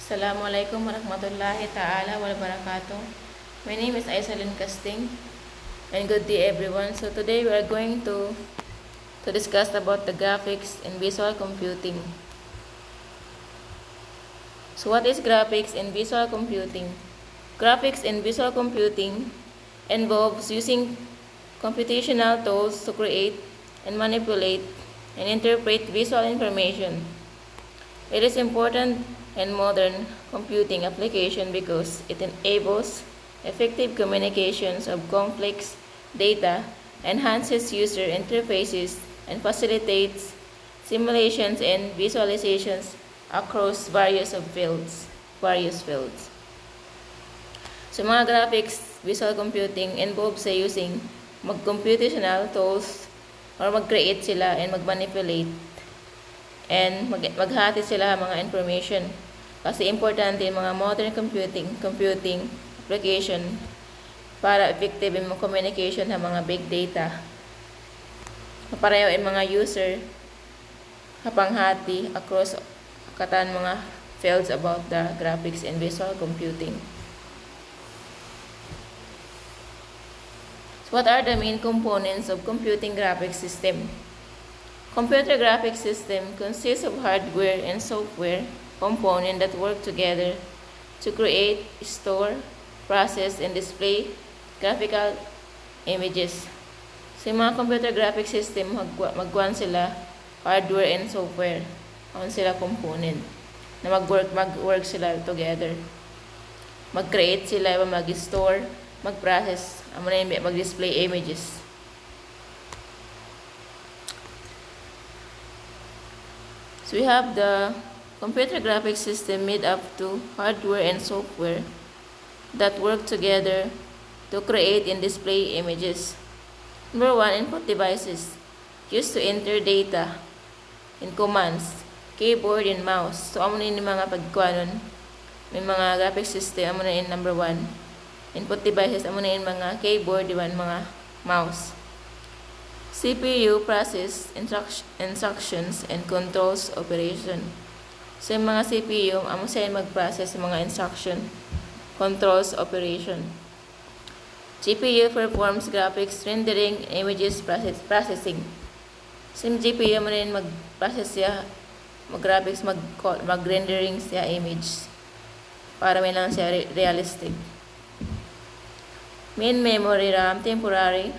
Assalamualaikum warahmatullahi ta'ala wabarakatuh. My name is Aisalyn Casting and good day everyone. So today we are going to discuss about the graphics in visual computing. So what is graphics in visual computing? Graphics in visual computing involves using computational tools to create and manipulate and interpret visual information. It is important in modern computing application because it enables effective communications of complex data, enhances user interfaces, and facilitates simulations and visualizations across various fields. So mga graphics visual computing involves sa using mag-computational tools or mag-create sila and mag-manipulate and maghati sila mga information. Kasi importante yung mga modern computing application para effective yung communication ng mga big data. Pareho yung mga user kapanghati across katan mga fields about the graphics and visual computing. So what are the main components of computing graphics system? Computer graphics system consists of hardware and software components that work together to create, store, process, and display graphical images. So yung mga computer graphics system, magwan sila hardware and software. Awan sila component na mag-work sila together. Mag-create sila, mag-store, mag-process, mag-display images. So we have the computer graphics system made up to hardware and software that work together to create and display images. Number 1, input devices used to enter data in commands, keyboard, and mouse. So amo na yung mga pagkuanon, may mga graphics system, amo na yung number 1. Input devices, amo na yung mga keyboard, diba, mga mouse. CPU process instructions and controls operation. So yung mga CPU, amo siya mag-process ng mga instruction, controls operation. GPU performs graphics rendering, images processing. So yung GPU mo rin mag-process siya, mag-graphics, mag-rendering siya image para may lang siya realistic. Main memory, RAM, temporary,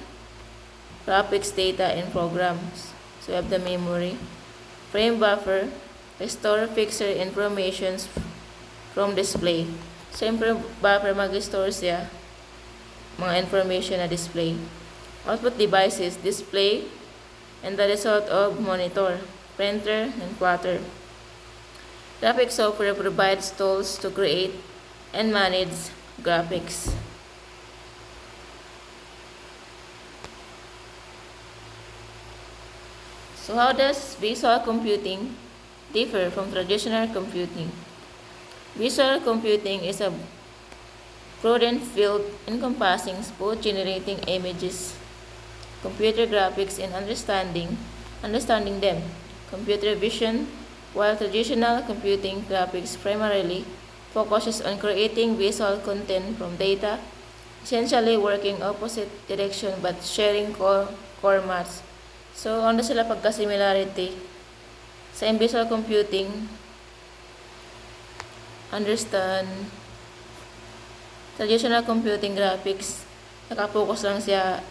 graphics data and programs. So we have the memory. Frame buffer, restore fixer informations from display. So yung buffer mag-restore siya mga information na display. Output devices, display and the result of monitor, printer, and plotter. Graphics software provides tools to create and manage graphics. So how does visual computing differ from traditional computing? Visual computing is a broad field encompassing both generating images, computer graphics, and understanding them, computer vision, while traditional computing graphics primarily focuses on creating visual content from data, essentially working opposite direction but sharing core formats. So, ano sila pagka-similarity? Sa visual computing, understand, traditional computing graphics, nakapokus lang siya,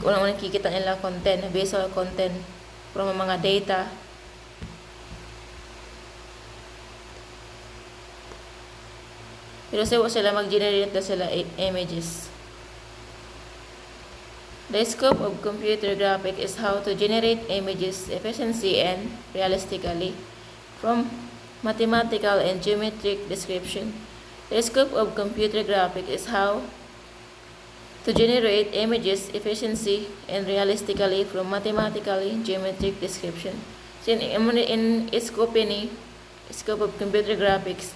unang nakikita nila content, visual content, from mga data. Pero sila mag-generate na sila images. The scope of computer graphics is how to generate images efficiently and realistically from mathematical and geometric description. The scope of computer graphics is how to generate images efficiently and realistically from mathematically geometric description. So in scope of computer graphics,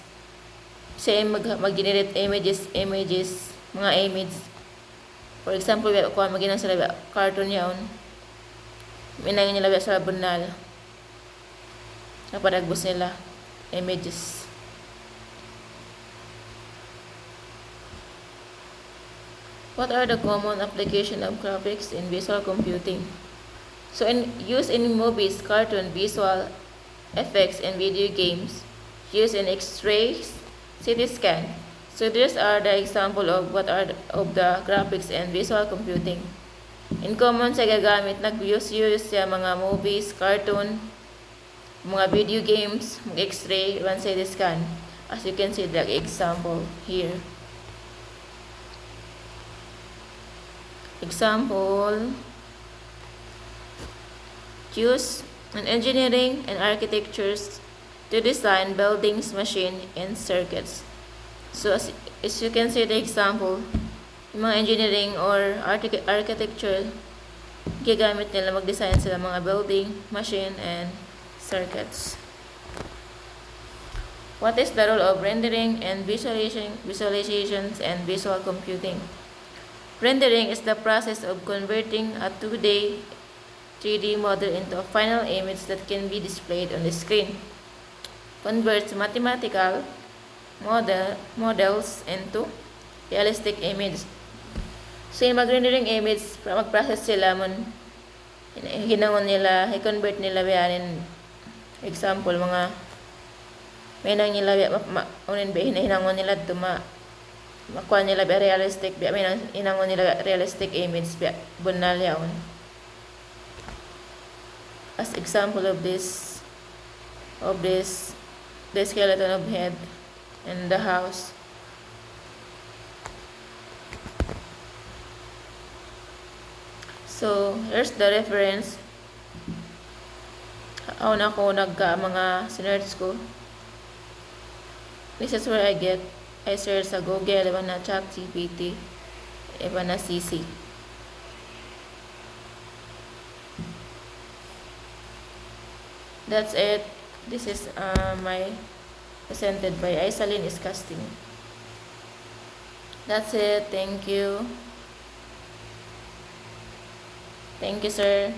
siya mag-generate images, mga image. For example, kung maginan sila cartoon yaon, minangin nila sa bunal. Napadagbos nila. images. What are the common application of graphics in visual computing? So use in movies, cartoon, visual effects, and video games. Use in X-rays, CT scan. So these are the example of what are of the graphics and visual computing. In common sa gagamit, nag-use sa mga movies, cartoon, mga video games, X-ray, one CT scan. As you can see the example here. Example, use in engineering and architectures to design buildings, machines, and circuits. So as you can see the example, yung mga engineering or architecture, gigamit nila mag-design sila mga building, machine, and circuits. What is the role of rendering and visualizations and visual computing? Rendering is the process of converting a 2D, 3D model into a final image that can be displayed on the screen. Converts mathematical models into realistic images. So, yung mag-rendering image, mag-process sila, hinangon nila, i-convert nila, bayanin, example, mga, may nang nila, hinangon nila, makuha nila ba realistic, may nang hinangon nila realistic image, bunal yaon. As example of this, the skeleton of head and the house. So, here's the reference. Ako na ako mga sinerts ko. This is where I search sa Google, iba na ChatGPT, iba na CC. That's it. This is my presented by Aisalyn Iscasting. That's it. Thank you. Thank you, sir.